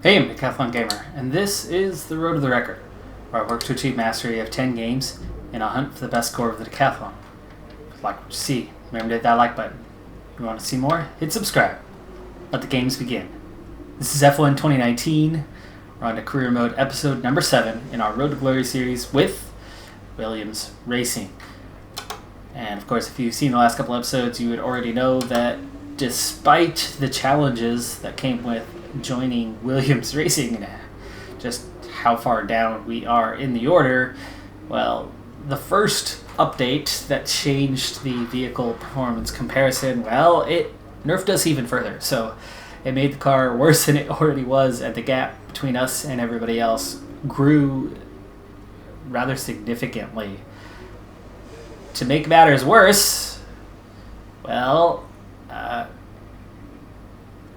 Hey, I'm Decathlon Gamer, and this is the Road to the Record, where I work to achieve mastery of 10 games in a hunt for the best score of the Decathlon. If you like what you see, remember to hit that like button. If you want to see more, hit subscribe. Let the games begin. This is F1 2019. We're on to Career Mode episode number 7 in our Road to Glory series with Williams Racing. And of course, if you've seen the last couple episodes, you would already know that despite the challenges that came with joining Williams Racing and just how far down we are in the order, well, the first update that changed the vehicle performance comparison, well, it nerfed us even further. So it made the car worse than it already was, and the gap between us and everybody else grew rather significantly. To make matters worse, well,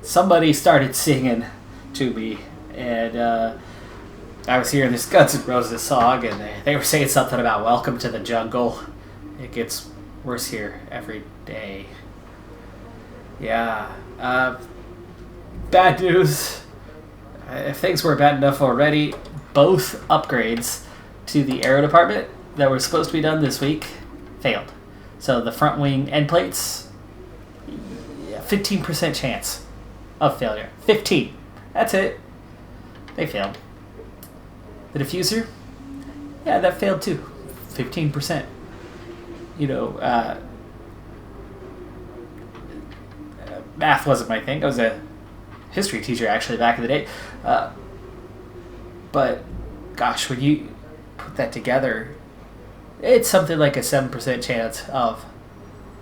somebody started singing to me, and I was hearing this Guns N' Roses song, and they were saying something about "Welcome to the Jungle." It gets worse here every day. Yeah, bad news. If things were bad enough already, both upgrades to the aero department that were supposed to be done this week failed. So the front wing end plates, 15% chance of failure. 15. That's it. They failed. The diffuser, yeah, that failed too. 15%. You know, math wasn't my thing. I was a history teacher actually back in the day. But gosh, when you put that together, it's something like a 7% chance of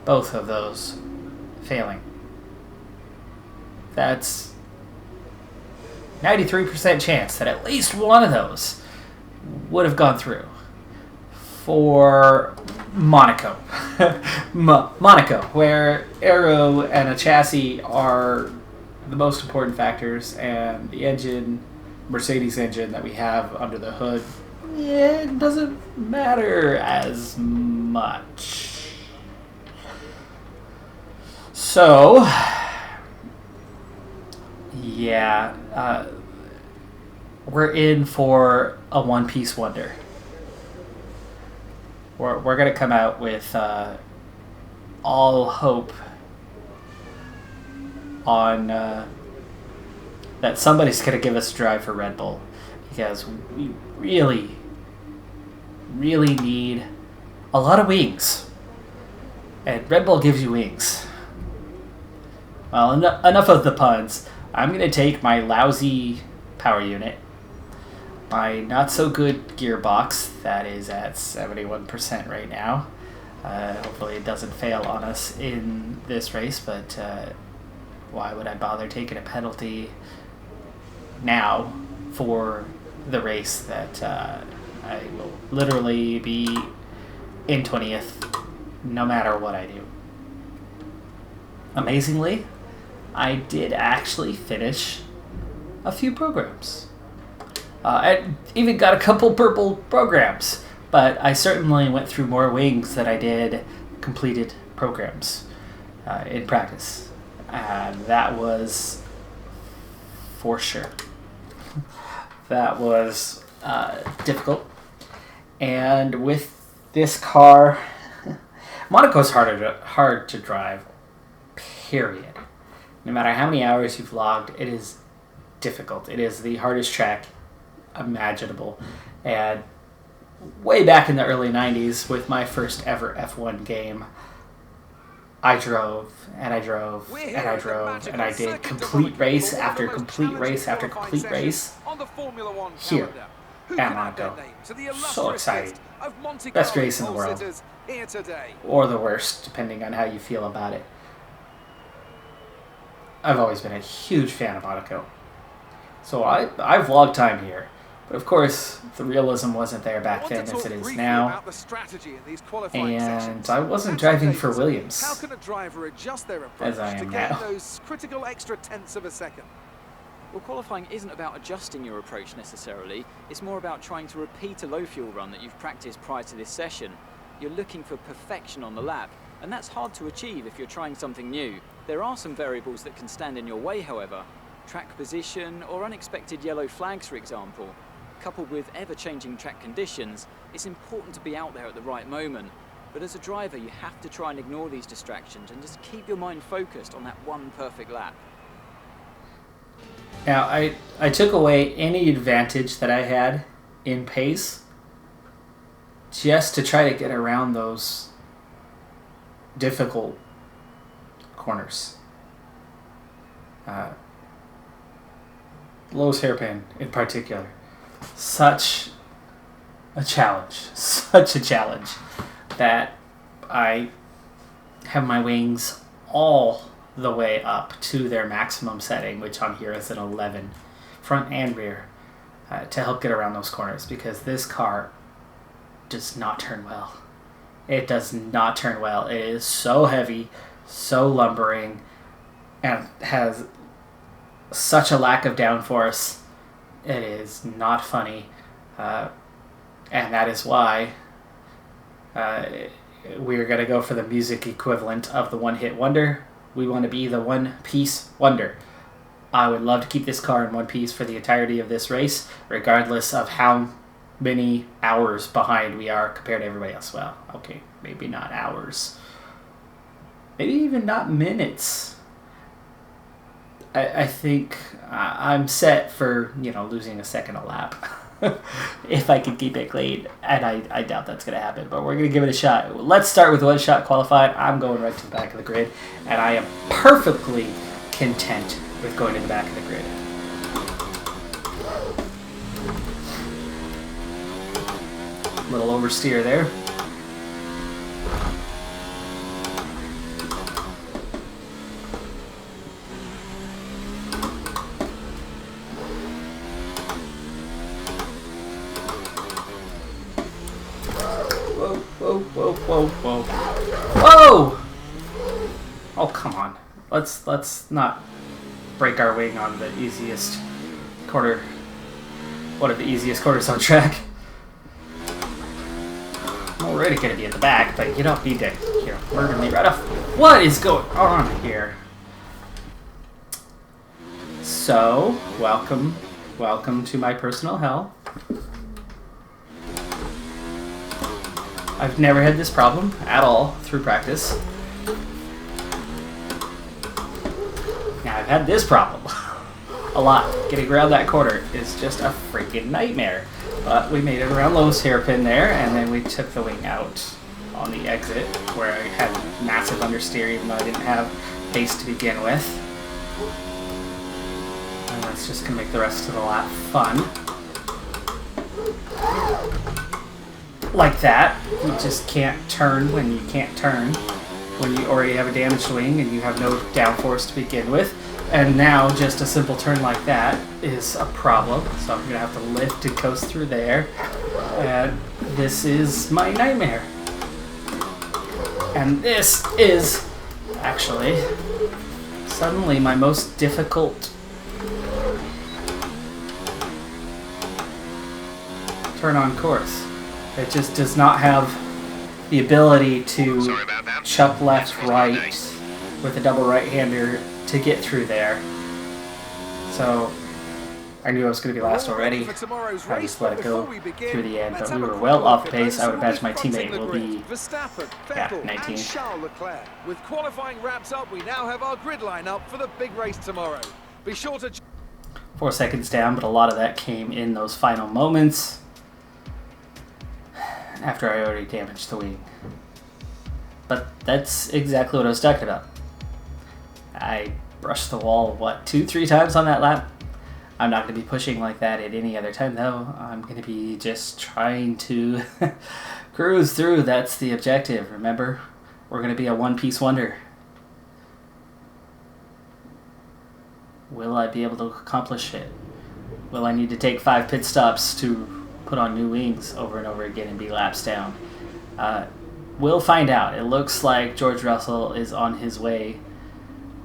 both of those failing. That's 93% chance that at least one of those would have gone through. For Monaco. Monaco, where aero and a chassis are the most important factors, and the engine, Mercedes engine that we have under the hood, it doesn't matter as much. So, yeah, we're in for a one-piece wonder. We're going to come out with all hope on that somebody's going to give us a drive for Red Bull, because we really need a lot of wings, and Red Bull gives you wings. Well, enough of the puns. I'm going to take my lousy power unit, my not-so-good gearbox that is at 71% right now. Hopefully it doesn't fail on us in this race, but why would I bother taking a penalty now for the race that I will literally be in 20th no matter what I do. Amazingly, I did actually finish a few programs. I even got a couple purple programs, but I certainly went through more wings than I did completed programs in practice. That was for sure. That was difficult. And with this car, Monaco's hard to drive, period. No matter how many hours you've logged, it is difficult. It is the hardest track imaginable. And way back in the early 90s, with my first ever F1 game, I drove, and I drove, and I drove, and I did complete race after complete race after complete race here at Monaco. So excited. Best race in the world. Or the worst, depending on how you feel about it. I've always been a huge fan of Monaco. So I've logged time here. But of course, the realism wasn't there back then as it is now. And I wasn't driving for Williams as I am now. Well, qualifying isn't about adjusting your approach necessarily. It's more about trying to repeat a low fuel run that you've practiced prior to this session. You're looking for perfection on the lap, and that's hard to achieve if you're trying something new. There are some variables that can stand in your way, however. Track position or unexpected yellow flags, for example. Coupled with ever-changing track conditions, it's important to be out there at the right moment. But as a driver, you have to try and ignore these distractions and just keep your mind focused on that one perfect lap. Now, I took away any advantage that I had in pace just to try to get around those difficult corners. Lowe's hairpin in particular. Such a challenge that I have my wings all the way up to their maximum setting, which on here is an 11, front and rear, to help get around those corners, because this car does not turn well. It does not turn well. It is so heavy, so lumbering, and has such a lack of downforce. It is not funny, and that is why we're going to go for the music equivalent of the one-hit wonder. We want to be the one-piece wonder. I would love to keep this car in one piece for the entirety of this race, regardless of how many hours behind we are compared to everybody else. Well, okay, maybe not hours. Maybe even not minutes. I think I'm set for, losing a second a lap. If I can keep it clean. And I doubt that's going to happen, but we're going to give it a shot. Let's start with one shot qualified. I'm going right to the back of the grid, and I am perfectly content with going to the back of the grid. Little oversteer there. Whoa! Oh, come on. Let's not break our wing on the easiest quarter. One of the easiest quarters on track. I'm already going to be at the back, but you don't need to, murder me right off. What is going on here? So, welcome to my personal hell. I've never had this problem at all through practice. Now, I've had this problem a lot. Getting around that corner is just a freaking nightmare. But we made it around Lowe's hairpin there, and then we took the wing out on the exit, where I had massive understeer even though I didn't have pace to begin with. And that's just going to make the rest of the lap fun. Like that. You just can't turn when you can't turn. When you already have a damaged wing and you have no downforce to begin with. And now just a simple turn like that is a problem. So I'm going to have to lift and coast through there. And this is my nightmare. And this is actually suddenly my most difficult turn on course. It just does not have the ability to chuck left, right with a double right-hander to get through there. So I knew I was going to be last already. I just let it go through the end, but we were well off pace. I would imagine my teammate will be 19. With qualifying wraps up, we now have our grid line up for the big race tomorrow. Be sure to 4 seconds down, but a lot of that came in those final moments after I already damaged the wing. But that's exactly what I was talking about. I brushed the wall, 2-3 times on that lap. I'm not going to be pushing like that at any other time, though. I'm going to be just trying to cruise through. That's the objective. Remember, we're going to be a one-piece wonder. Will I be able to accomplish it? Will I need to take 5 pit stops to put on new wings over and over again and be laps down? We'll find out. It looks like George Russell is on his way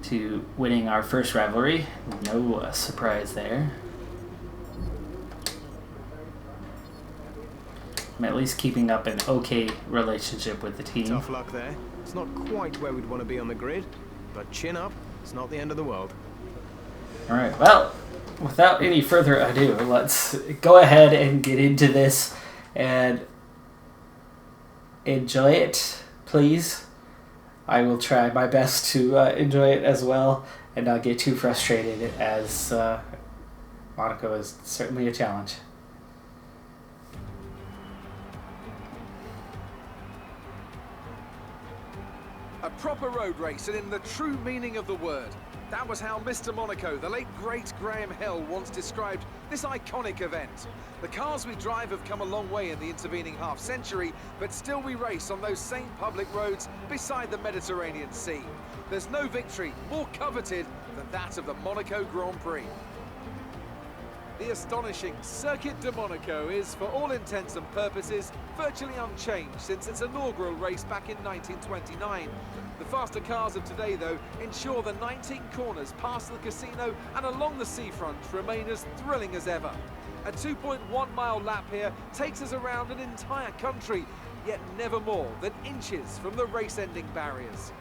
to winning our first rivalry. No surprise there. I'm at least keeping up an okay relationship with the team. Tough luck there. It's not quite where we'd want to be on the grid. but chin up, it's not the end of the world. Alright, well, without any further ado, let's go ahead and get into this and enjoy it, please. I will try my best to enjoy it as well and not get too frustrated, as Monaco is certainly a challenge. A proper road race, and in the true meaning of the word. That was how Mr. Monaco, the late great Graham Hill, once described this iconic event. The cars we drive have come a long way in the intervening half-century, but still we race on those same public roads beside the Mediterranean Sea. There's no victory more coveted than that of the Monaco Grand Prix. The astonishing Circuit de Monaco is, for all intents and purposes, virtually unchanged since its inaugural race back in 1929. The faster cars of today, though, ensure the 19 corners past the casino and along the seafront remain as thrilling as ever. A 2.1-mile lap here takes us around an entire country, yet never more than inches from the race-ending barriers.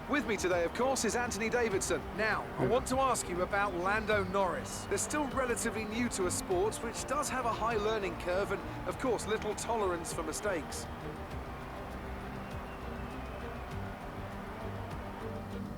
With me today, of course, is Anthony Davidson. Now, I want to ask you about Lando Norris. They're still relatively new to a sport which does have a high learning curve and, of course, little tolerance for mistakes.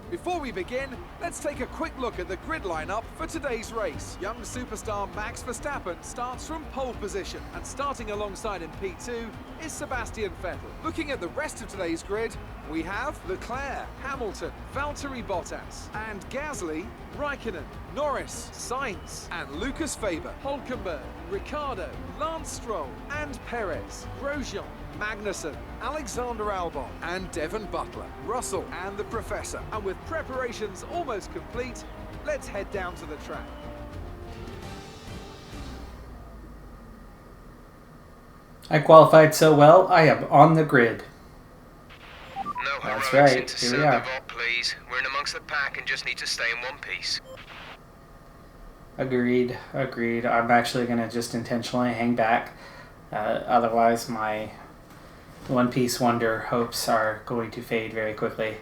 Before we begin, let's take a quick look at the grid lineup for today's race. Young superstar Max Verstappen starts from pole position, and starting alongside in P2 is Sebastian Vettel. Looking at the rest of today's grid, we have Leclerc, Hamilton, Valtteri Bottas, and Gasly, Raikkonen, Norris, Sainz, and Lucas Faber, Hülkenberg, Ricciardo, Lance Stroll, and Perez, Grosjean, Magnussen, Alexander Albon, and Devon Butler, Russell, and the Professor. And with preparations almost complete, let's head down to the track. I qualified so well, I am on the grid. No That's heroics right, into here we are. Vault, please. We're in amongst the pack and just need to stay in one piece. Agreed. I'm actually going to just intentionally hang back. Otherwise, my One Piece Wonder hopes are going to fade very quickly.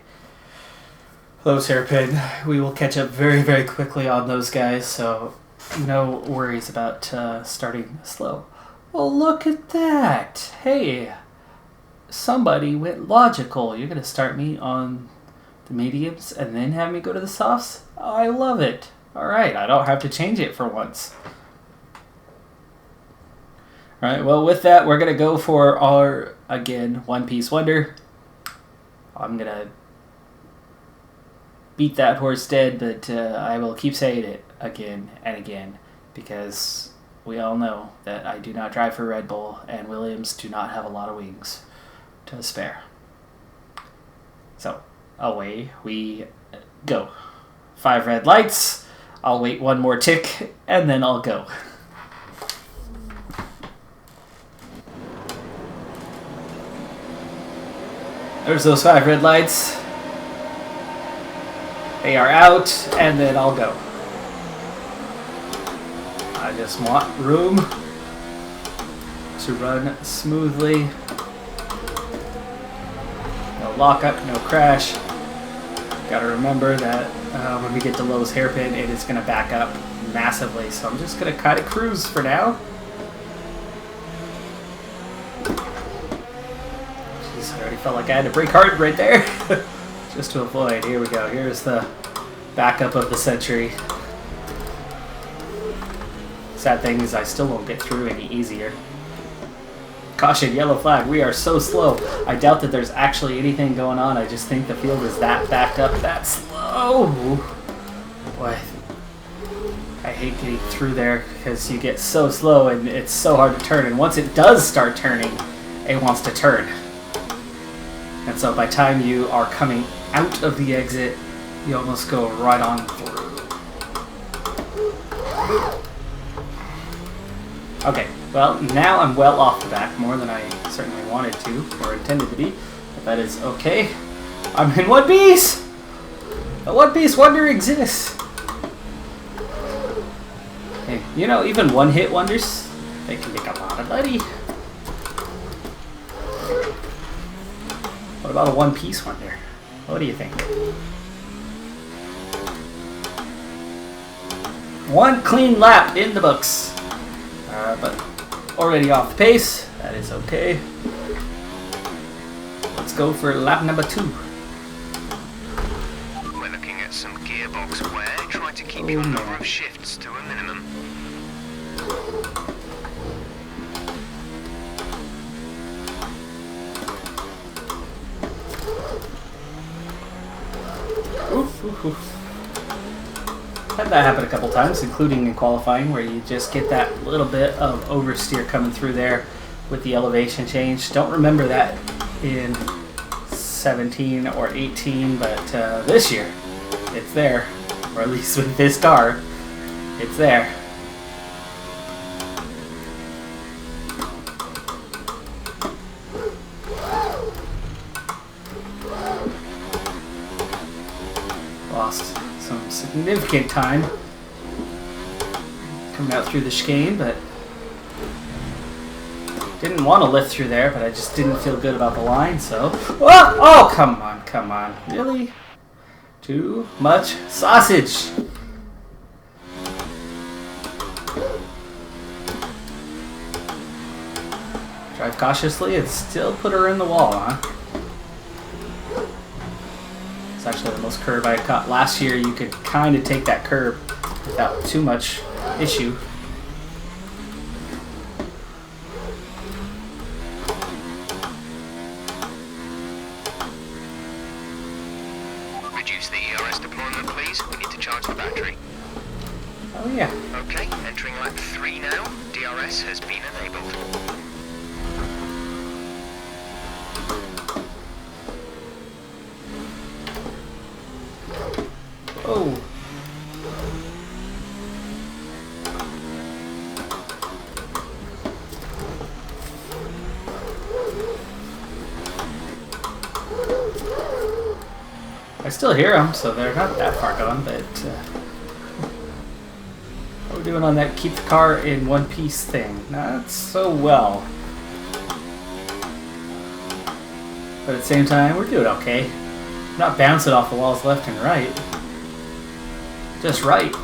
Those hairpin, we will catch up very, very quickly on those guys, so no worries about starting slow. Well, look at that. Hey, somebody went logical. You're going to start me on the mediums and then have me go to the softs? I love it. All right, I don't have to change it for once. All right, well, with that, we're going to go for our, again, One Piece Wonder. I'm going to beat that horse dead, but I will keep saying it again and again, because we all know that I do not drive for Red Bull, and Williams do not have a lot of wings to spare. So, away we go. 5 red lights. I'll wait one more tick, and then I'll go. There's those 5 red lights. They are out, and then I'll go. I just want room to run smoothly. No lockup, no crash. Gotta remember that when we get to Lowe's hairpin, it is gonna back up massively, so I'm just gonna kind of cruise for now. Jeez, I already felt like I had to brake hard right there. Just to avoid. Here we go. Here's the backup of the century. Sad thing is I still won't get through any easier. Caution, yellow flag. We are so slow. I doubt that there's actually anything going on. I just think the field is that backed up, that slow. Boy, I hate getting through there because you get so slow and it's so hard to turn. And once it does start turning, it wants to turn. And so by the time you are coming out of the exit, you almost go right on through. Okay, well, now I'm well off the back, more than I certainly wanted to, or intended to be, but that is okay. I'm in One Piece! The One Piece Wonder exists! Hey, you know, even one-hit wonders, they can make a lot of money. What about a one-piece wonder? What do you think? One clean lap in the books. But already off the pace. That is okay. Let's go for lap number 2. We're looking at some gearbox wear. Try to keep your number of shifts to a minimum. Had that happen a couple times, including in qualifying, where you just get that little bit of oversteer coming through there with the elevation change. Don't remember that in 17 or 18, but this year it's there, or at least with this car, it's there. Lost some significant time coming out through the chicane, but didn't want to lift through there, but I just didn't feel good about the line, so... Oh, come on. Really? Too much sausage. Drive cautiously and still put her in the wall, huh? It's actually the most curve I caught last year. You could kind of take that curve without too much issue. Reduce the ERS deployment, please. We need to charge the battery. Oh yeah. Okay, entering lap 3 now. DRS has been enabled. Oh. I still hear them, so they're not that far gone, but what we're doing on that keep the car in one piece thing, not so well. But at the same time, we're doing okay. We're not bouncing off the walls left and right. Just right.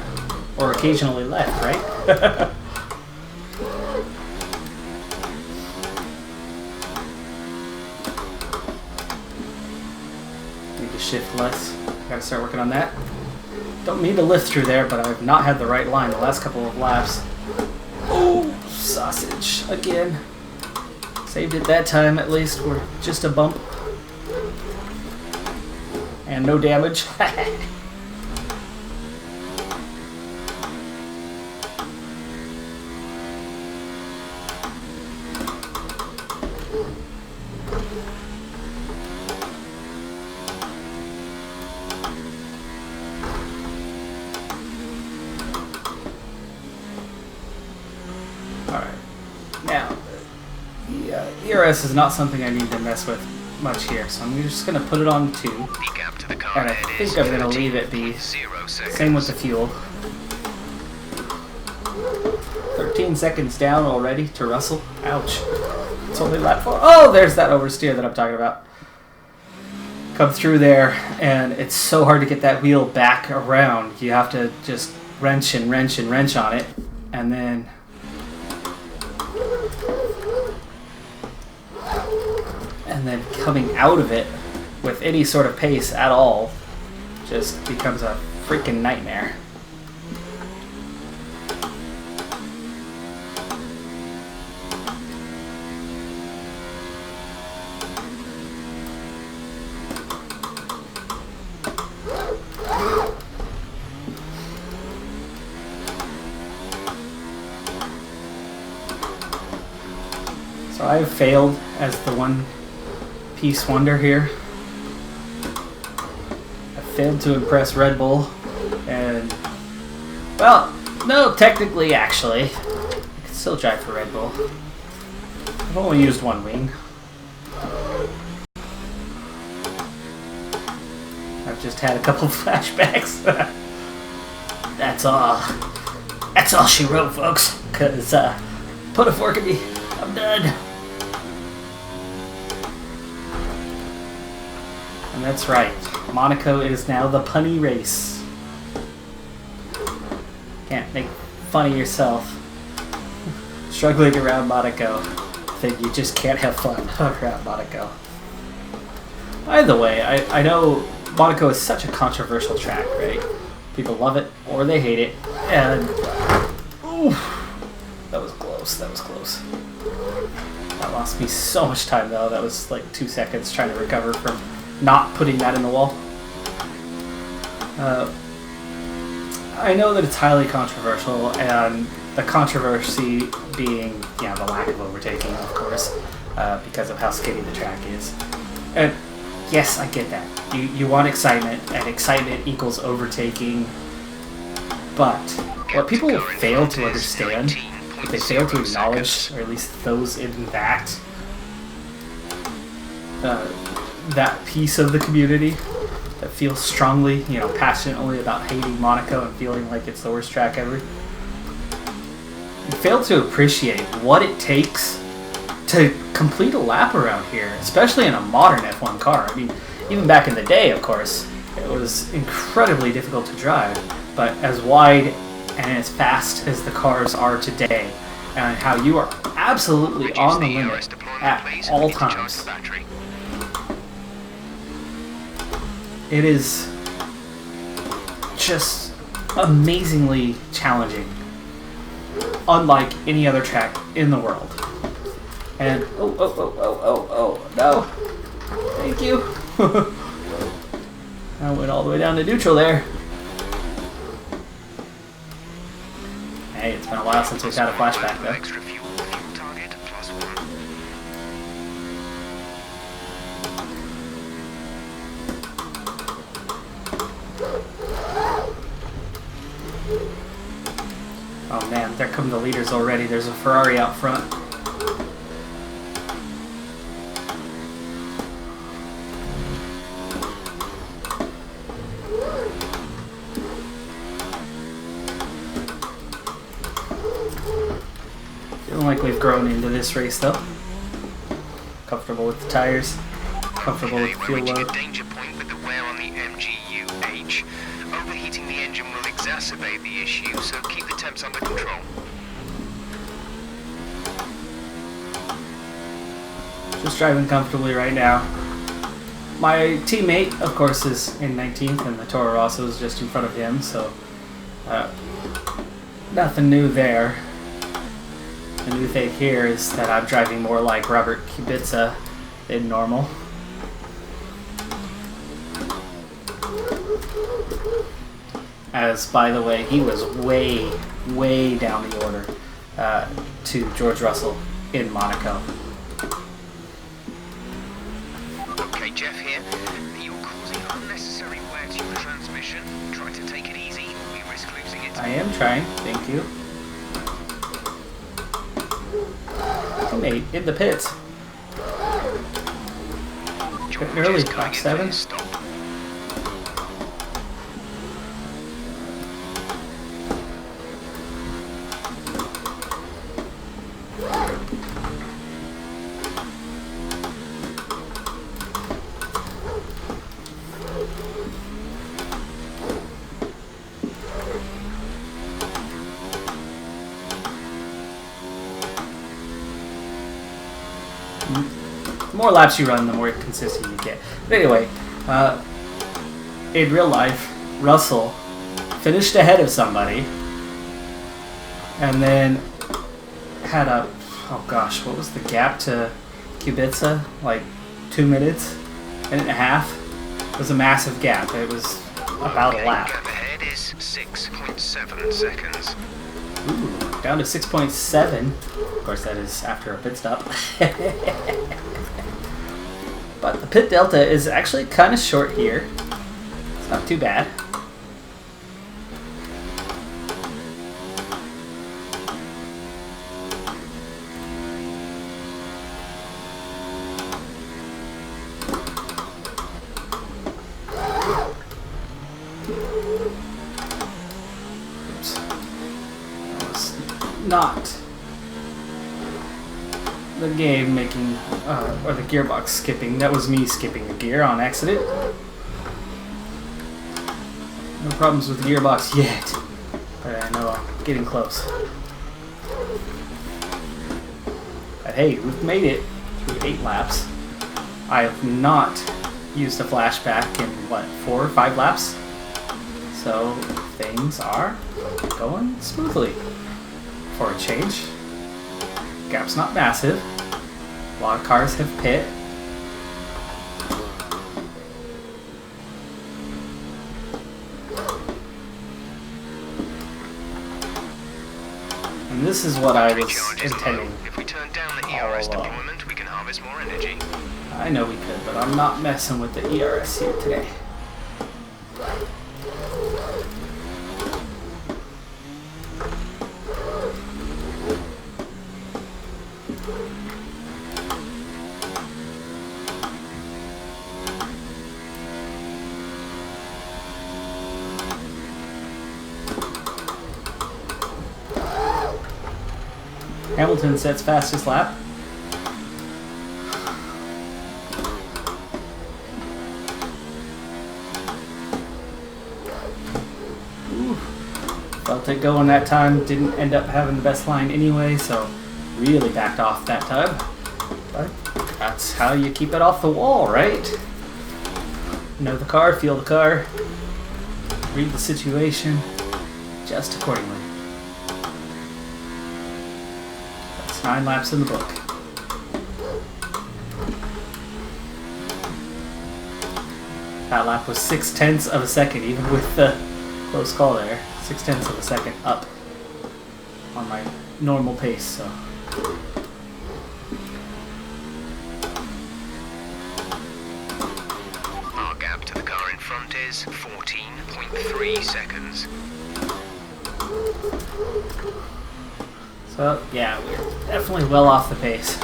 Or occasionally left, right? Need to shift less. Gotta start working on that. Don't mean to lift through there, but I've not had the right line the last couple of laps. Oh, sausage again. Saved it that time at least. We're just a bump. And no damage. Alright. Now, the ERS is not something I need to mess with much here, so I'm just going to put it on 2. The gap to the car And I head think is I'm going to leave it be. 0 seconds. Same with the fuel. 13 seconds down already to Russell. Ouch. It's only lap 4. Oh, there's that oversteer that I'm talking about. Come through there, and it's so hard to get that wheel back around. You have to just wrench and wrench and wrench on it, and then coming out of it with any sort of pace at all just becomes a freaking nightmare. So I've failed as the one-piece wonder here. I failed to impress Red Bull, and, well, no, technically, actually, I can still drive for Red Bull. I've only used one wing. I've just had a couple flashbacks. That's all. That's all she wrote, folks. Cause put a fork in me. I'm done. And that's right. Monaco is now the punny race. Can't make fun of yourself. Struggling around Monaco. Think you just can't have fun around Monaco. Either way, I know Monaco is such a controversial track, right? People love it or they hate it. And oof, that was close. That was close. That lost me so much time though. That was like 2 seconds trying to recover from not putting that in the wall. I know that it's highly controversial, and the controversy being, the lack of overtaking, of course, because of how skinny the track is. And yes, I get that. You want excitement, and excitement equals overtaking. But what people fail to understand, what they fail to acknowledge, or at least those in that piece of the community that feels strongly, passionately about hating Monaco and feeling like it's the worst track ever, you fail to appreciate what it takes to complete a lap around here, especially in a modern F1 car. I mean, even back in the day, of course, it was incredibly difficult to drive, but as wide and as fast as the cars are today, and how you are absolutely on the limit at all times. It is just amazingly challenging, unlike any other track in the world. And oh, no, thank you. I went all the way down to neutral there. Hey, it's been a while since we've had a flashback though. Oh man, there come the leaders already. There's a Ferrari out front. Feeling like we've grown into this race though. Comfortable with the tires. Comfortable with the fuel load. Danger point with the wear on the MGU-H. Overheating the engine will exacerbate the issue, so keep the temps under control. Just driving comfortably right now. My teammate, of course, is in 19th, and the Toro Rosso is just in front of him, so nothing new there. The new thing here is that I'm driving more like Robert Kubica than normal. As, by the way, he was way, way down the order to George Russell in Monaco. Okay, Jeff here. You're causing unnecessary wear to your transmission. Try to take it easy, or we risk losing it. I am trying, thank you. Teammate in the pits. Bit early, Fox 7. The more laps you run, the more consistent you get. But anyway, in real life, Russell finished ahead of somebody and then had a, oh gosh, what was the gap to Kubica? Like 2 minutes, minute and a half? It was a massive gap. It was about a lap. Gap ahead is 6.7 seconds. Ooh, down to 6.7. Of course, that is after a pit stop. But the pit delta is actually kind of short here. It's not too bad. Oops. That was not the game making, or the gearbox skipping. That was me skipping a gear on accident. No problems with the gearbox yet, but I know I'm getting close. But hey, we've made it through 8 laps. I have not used a flashback in, what, 4 or 5 laps? So things are going smoothly for a change. Gap's not massive. A lot of cars have pit. And this is what I was intending. If we turn down the ERS deployment, we can harvest more energy. I know we could, but I'm not messing with the ERS here today. Hamilton sets fastest lap. Ooh. Felt it going that time. Didn't end up having the best line anyway, so really backed off that time. But that's how you keep it off the wall, right? Know the car, feel the car, read the situation, adjust accordingly. 9 laps in the book. That lap was 0.6 of a second, even with the close call there. 0.6 of a second up on my normal pace. So. Our gap to the car in front is 14.3 seconds. So, yeah, we're definitely well off the pace.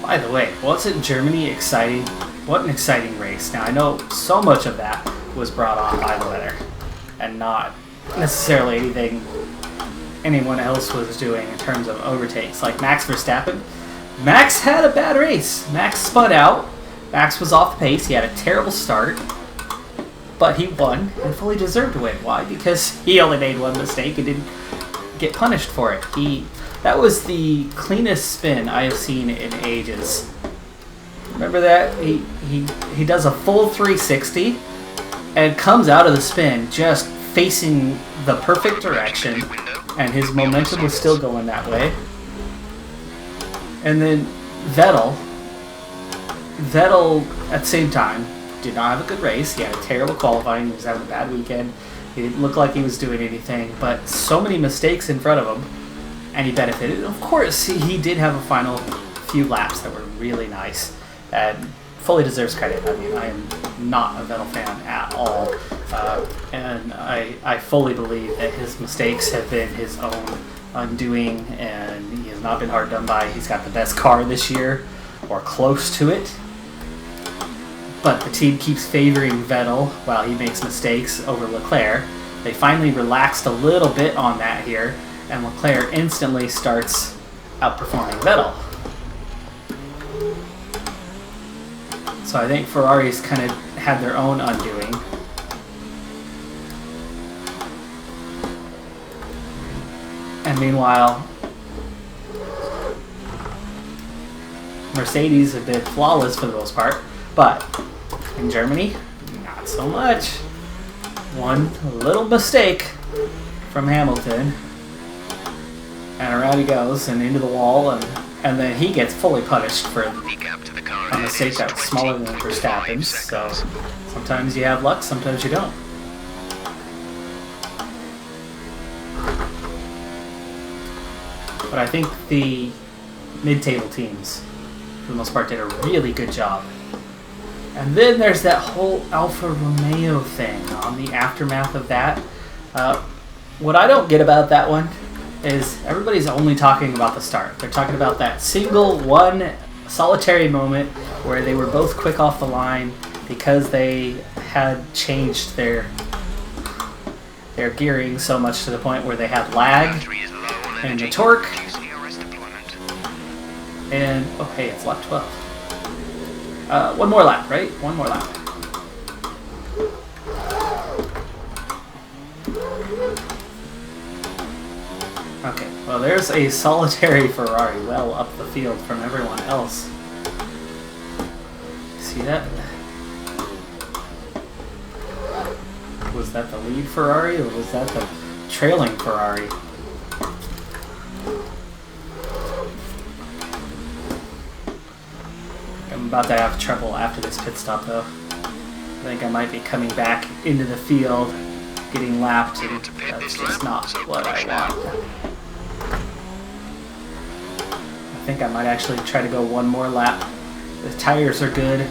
By the way, wasn't Germany exciting? What an exciting race. Now, I know so much of that was brought on by the weather and not necessarily anything anyone else was doing in terms of overtakes. Like Max Verstappen. Max had a bad race. Max spun out. Max was off the pace. He had a terrible start. But he won and fully deserved to win. Why? Because he only made one mistake and didn't get punished for it. That was the cleanest spin I have seen in ages. Remember that? He does a full 360 and comes out of the spin just facing the perfect direction, and his momentum was still going that way. And then Vettel at the same time did not have a good race. He had a terrible qualifying. He was having a bad weekend. He didn't look like he was doing anything, but so many mistakes in front of him, and he benefited. Of course, he did have a final few laps that were really nice and fully deserves credit. I mean, I am not a Vettel fan at all, and I fully believe that his mistakes have been his own undoing, and he has not been hard done by. He's got the best car this year, or close to it, but the team keeps favoring Vettel while he makes mistakes over Leclerc. They finally relaxed a little bit on that here, and Leclerc instantly starts outperforming Vettel. So I think Ferrari's kind of had their own undoing. And meanwhile, Mercedes have been flawless for the most part, but in Germany, not so much. One little mistake from Hamilton, and around he goes and into the wall, and then he gets fully punished for a mistake that was smaller than Verstappen's. So sometimes you have luck, sometimes you don't. But I think the mid-table teams, for the most part, did a really good job. And then there's that whole Alfa Romeo thing on the aftermath of that. What I don't get about that one is everybody's only talking about the start. They're talking about that single one solitary moment where they were both quick off the line because they had changed their gearing so much to the point where they had lag and the torque. And oh hey, it's lap 12. One more lap, right? One more lap. Okay, well there's a solitary Ferrari well up the field from everyone else. See that? Was that the lead Ferrari or was that the trailing Ferrari? I'm about to have trouble after this pit stop though. I think I might be coming back into the field, getting lapped, and that's just not what I want. I think I might actually try to go one more lap. The tires are good.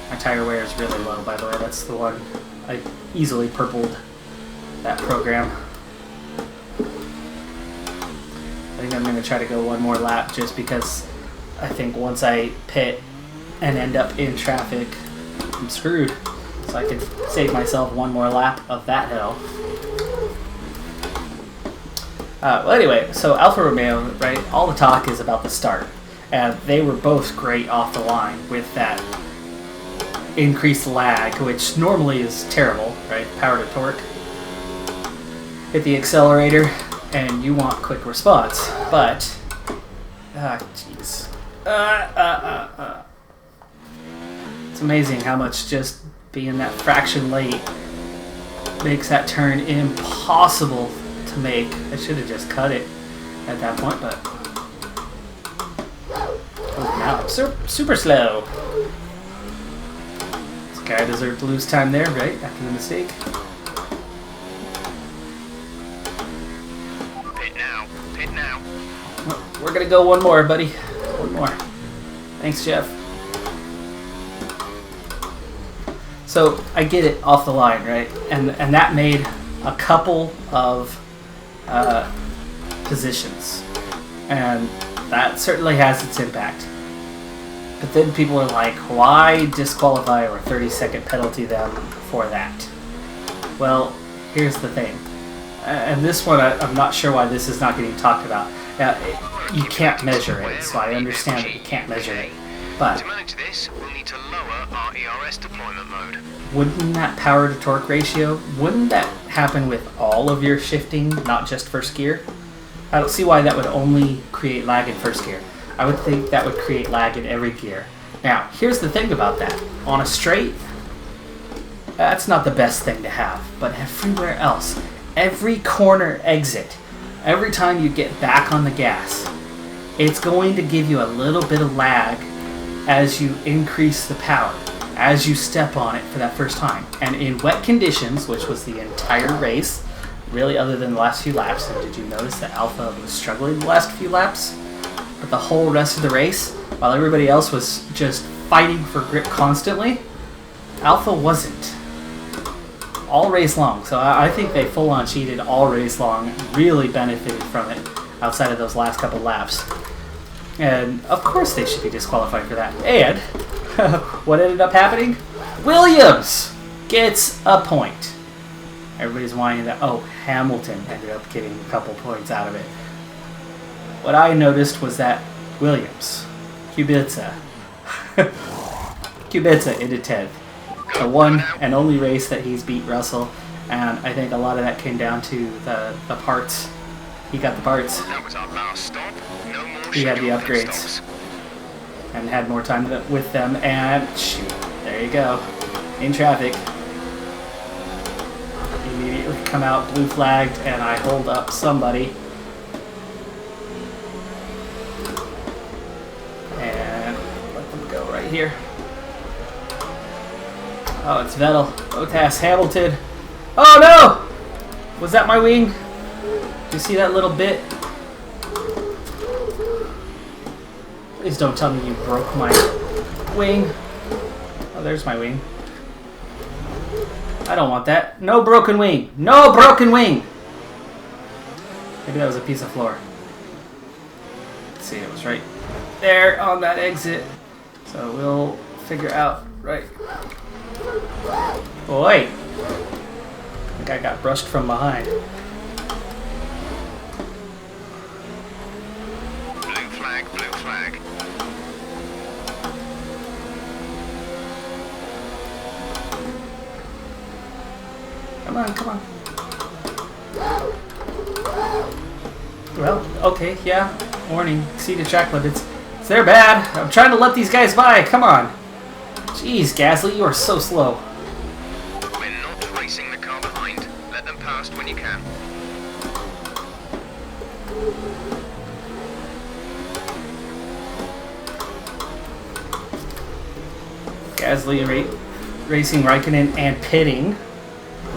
My tire wear is really low, by the way. That's the one I easily purpled that program. I think I'm going to try to go one more lap just because I think once I pit and end up in traffic, I'm screwed. So I can save myself one more lap of that hill. Well, anyway, so Alfa Romeo, right? All the talk is about the start, and they were both great off the line with that increased lag, which normally is terrible, right? Power to torque. Hit the accelerator, and you want quick response, but jeez. It's amazing how much just being that fraction late makes that turn impossible to make. I should have just cut it at that point, but oh, now I'm super slow. This guy deserved to lose time there, right? After the mistake. Pit now. Pit now. Well, we're gonna go one more, buddy. One more. Thanks, Jeff. So I get it off the line, right? And that made a couple of positions, and that certainly has its impact. But then people are like, why disqualify or 30-second penalty them for that? Well, here's the thing, and this one I'm not sure why this is not getting talked about. You can't measure it, so I understand that you can't measure it. But to manage this, we'll need to lower our ERS deployment mode. Wouldn't that power to torque ratio, wouldn't that happen with all of your shifting, not just first gear? I don't see why that would only create lag in first gear. I would think that would create lag in every gear. Now, here's the thing about that. On a straight, that's not the best thing to have, but everywhere else, every corner exit, every time you get back on the gas, it's going to give you a little bit of lag as you increase the power, as you step on it for that first time. And in wet conditions, which was the entire race, really other than the last few laps, and did you notice that Alpha was struggling the last few laps? But the whole rest of the race, while everybody else was just fighting for grip constantly, Alpha wasn't. All race long. So I think they full-on cheated all race long, really benefited from it outside of those last couple laps. And of course they should be disqualified for that. And what ended up happening? Williams gets a point. Everybody's whining that, oh, Hamilton ended up getting a couple points out of it. What I noticed was that Williams, Kubica into 10th. The one and only race that he's beat Russell, and I think a lot of that came down to the parts. He got the parts. That was our last stop. No more He had the scheduled pit upgrades stops. and had more time with them, and shoot, there you go, in traffic. Immediately come out, blue flagged, and I hold up somebody. And let them go right here. Oh, it's Vettel, Bottas, Hamilton. Oh no! Was that my wing? Did you see that little bit? Please don't tell me you broke my wing. Oh, there's my wing. I don't want that. No broken wing. No broken wing! Maybe that was a piece of floor. Let's see, it was right there on that exit. So we'll figure out Right. Boy! I think I got brushed from behind. Blue flag, blue flag. Come on, come on. Well, okay, yeah. Warning, exceeded track limits. They're bad. I'm trying to let these guys by. Come on. Jeez, Gasly, you are so slow. We're not racing the car behind. Let them past when you can. Gasly racing Raikkonen and pitting.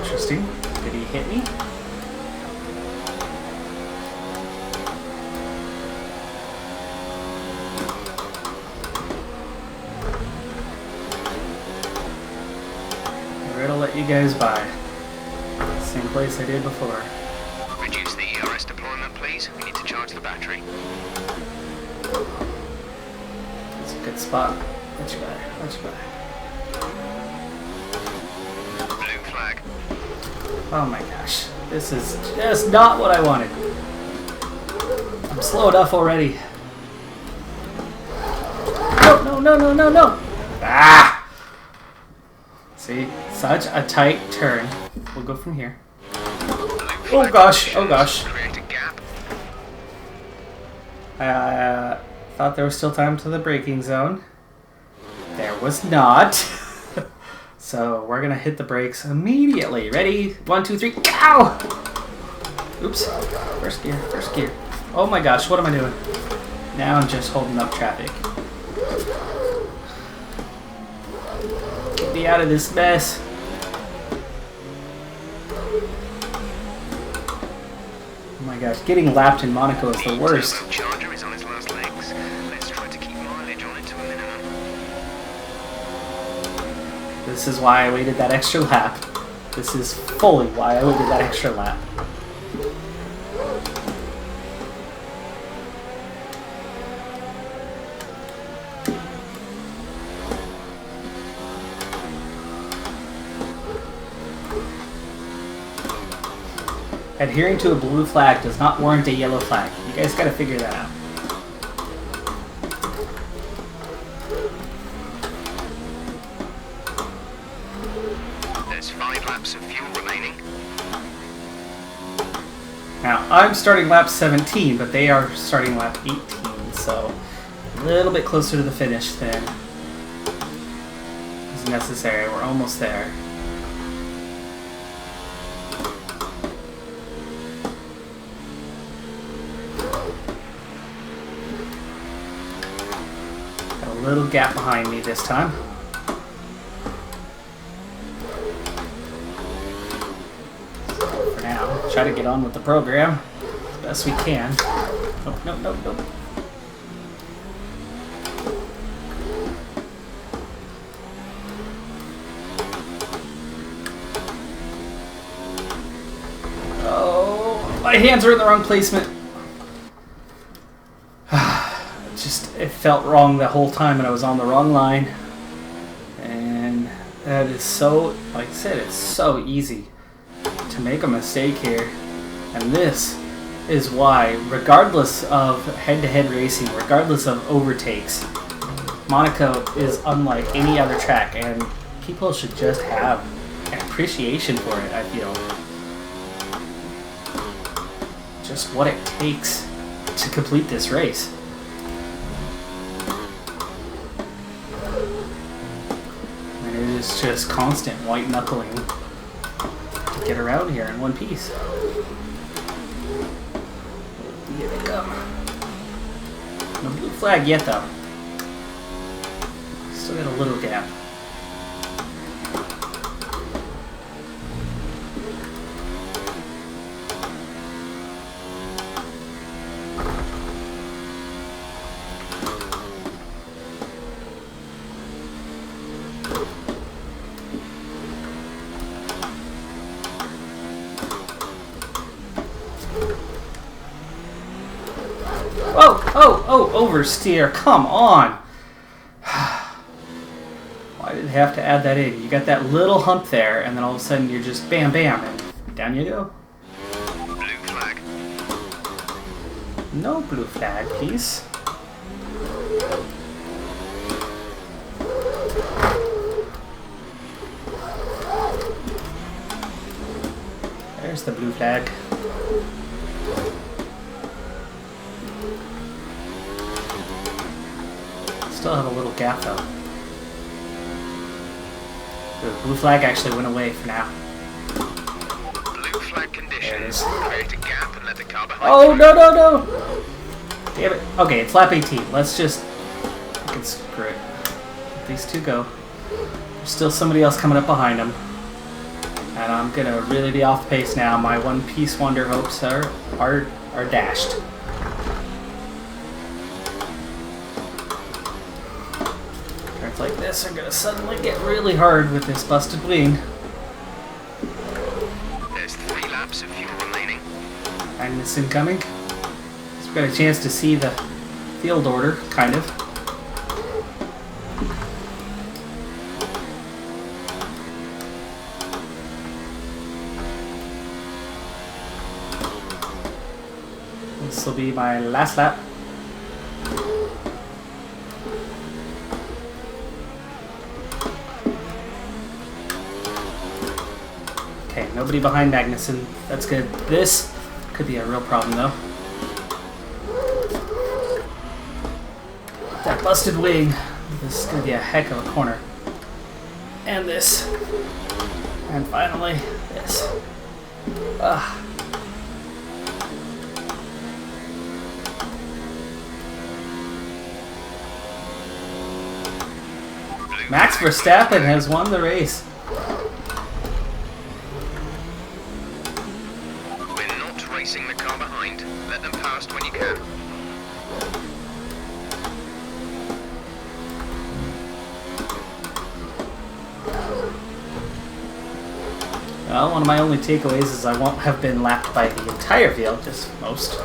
Interesting. Did he hit me? We're gonna let you guys by. Same place I did before. Reduce the ERS deployment, please. We need to charge the battery. It's a good spot. Let you by. Let you by. Blue flag. Oh my gosh. This is just not what I wanted. I'm slow enough already. No, no, no, no, no, no! Ah! See? Such a tight turn. We'll go from here. Oh gosh, oh gosh. Create a gap. I thought there was still time to the braking zone. There was not. So we're gonna hit the brakes immediately. Ready? 1, 2, 3, go! Oops. First gear, first gear. Oh my gosh, what am I doing? Now I'm just holding up traffic. Get me out of this mess. Oh my gosh, getting lapped in Monaco is the worst. The charger is on its last legs. Let's try to keep mileage on it to a minimum. This is why I waited that extra lap. This is fully why I waited that extra lap. Adhering to a blue flag does not warrant a yellow flag. You guys gotta figure that out. There's 5 laps of fuel remaining. Now, I'm starting lap 17, but they are starting lap 18, so a little bit closer to the finish than is necessary. We're almost there. Got a little gap behind me this time. So for now, try to get on with the program as best we can. Nope, nope, nope, nope. Oh, my hands are in the wrong placement. It felt wrong the whole time and I was on the wrong line. And that is so, like I said, it's so easy to make a mistake here. And this is why, regardless of head-to-head racing, regardless of overtakes, Monaco is unlike any other track, and people should just have an appreciation for it, I feel. Just what it takes to complete this race. And it is just constant white knuckling to get around here in one piece. Here they come. No blue flag yet, though. Still got a little gap. Oh, oversteer, come on! Why did They have to add that in. You got that little hump there, and then all of a sudden you're just bam, bam, and down you go. Blue flag. No blue flag, please. There's the blue flag. Still have a little gap though. The blue flag actually went away for now. Blue flag There it conditions. is. Create a gap and let the car behind Oh, you. no, no, no! Damn it. Okay, it's lap 18. Let's just... I can screw it. Let these two go. There's still somebody else coming up behind them. And I'm gonna really be off pace now. My one-piece wonder hopes are dashed. Turns like this are gonna suddenly get really hard with this busted wing. There's 3 laps of fuel remaining. Magnus incoming. So we've got a chance to see the field order, kind of. This will be my last lap. Okay, nobody behind Magnussen. That's good. This could be a real problem, though. That busted wing. This is going to be a heck of a corner. And this. And finally, this. Ugh. Max Verstappen has won the race. We're not racing the car behind. Let them past when you can. Well, one of my only takeaways is I won't have been lapped by the entire field, just most.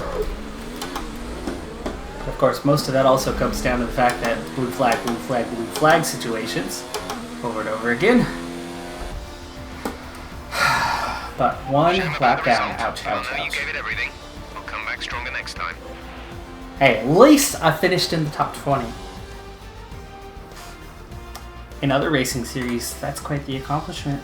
Of course, most of that also comes down to the fact that blue flag, blue flag, blue flag situations over and over again. But one Shame about lap the down. result. Ouch, Well, ouch, no, you ouch. gave it everything. I'll come back stronger next time. Hey, at least I finished in the top 20. In other racing series, that's quite the accomplishment.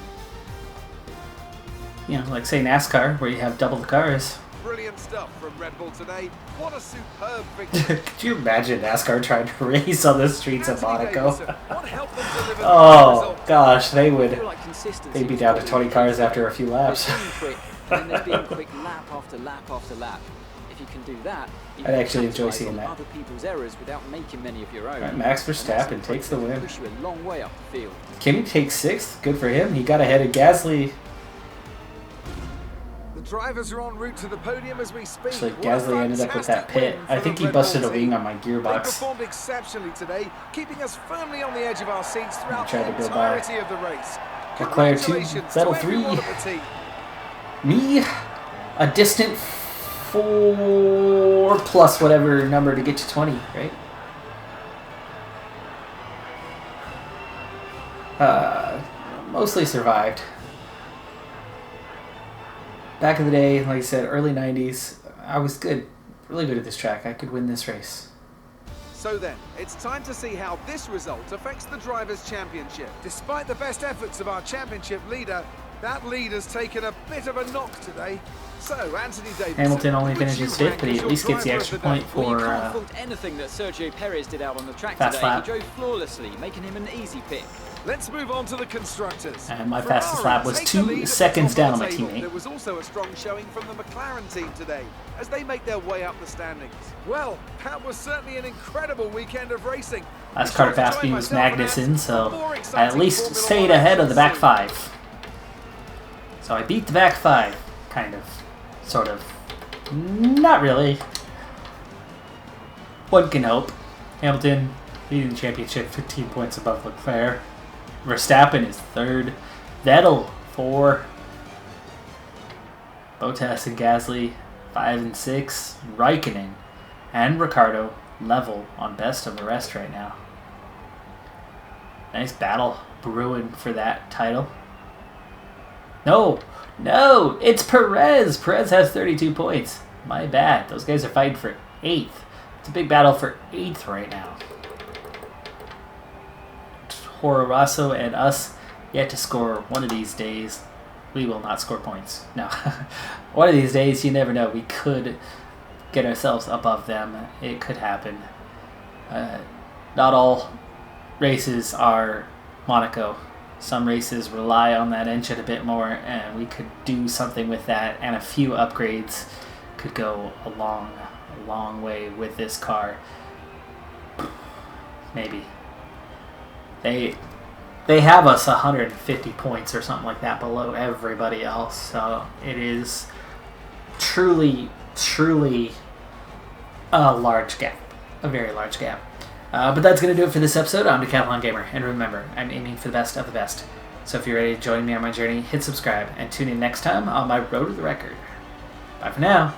You know, like say NASCAR, where you have double the cars. Brilliant stuff from Red Bull today. What a superb victory. Could you imagine NASCAR trying to race on the streets of Anthony Monaco? Davidson, what helped them deliver the Oh result? gosh, they I would. feel like consistency They'd be was down to probably 20 the cars key after a today. few laps. There's being quick, and then there's being quick lap after lap after lap. If you can do that, you I'd can actually enjoy capitalize seeing on that. other people's errors without making many of your own. Right, Max And that's Verstappen the takes the quick win. push you a long way up the field. Kimi takes 6th. Good for him. He got ahead of Gasly. The drivers are en route to the podium as we speak. Actually, What a Gasly ended up with that fantastic pit. win I for think the he Red Bull busted a team. wing on my They gearbox. performed exceptionally today, keeping us firmly on the edge of our seats throughout tried the to go by. entirety of the race. Leclerc 2, Congratulations Vettel to 3. everyone at the team. Me, a distant 4 plus whatever number to get to 20, right? Mostly survived. Back in the day, like I said, early 90s, I was good. Really good at this track. I could win this race. So then, it's time to see how this result affects the Drivers' Championship. Despite the best efforts of our championship leader, that lead has taken a bit of a knock today. So, Anthony Davidson, Hamilton only who would finishes you 5th, rank but he as at your least gets the driver extra of the day? point Well, you for can't fault anything that Sergio Perez did out on the track fast today. lap. He drove flawlessly, making him an easy pick. Let's move on to the constructors. And my Ferrari fastest lap was take 2 the lead at the seconds top down of on the my table. teammate. There was also a strong showing from the McLaren team today as they make their way up the standings. Well, that was certainly an incredible weekend of racing. Last Be car sure to pass join me was myself and Magnussen, Ant so for more I at exciting least Formula stayed 1 ahead of the back action 5. So I beat the back 5, kind of, sort of. Not really. One can hope. Hamilton leading the championship 15 points above Leclerc. Verstappen is 3rd. Vettel 4. Bottas and Gasly 5 and 6. Raikkonen and Ricciardo level on best of the rest right now. Nice battle brewing for that title. No, it's Perez. Perez has 32 points. My bad. Those guys are fighting for 8th. It's a big battle for 8th right now. Toro Rosso and us yet to score one of these days. We will not score points. No. One of these days, you never know. We could get ourselves above them. It could happen. Not all races are Monaco. Some races rely on that engine a bit more, and we could do something with that, and a few upgrades could go a long way with this car. Maybe. They have us 150 points or something like that below everybody else, so it is truly a large gap. A very large gap. But that's going to do it for this episode. I'm Decathlon Gamer, and remember, I'm aiming for the best of the best. So if you're ready to join me on my journey, hit subscribe, and tune in next time on my road to the record. Bye for now.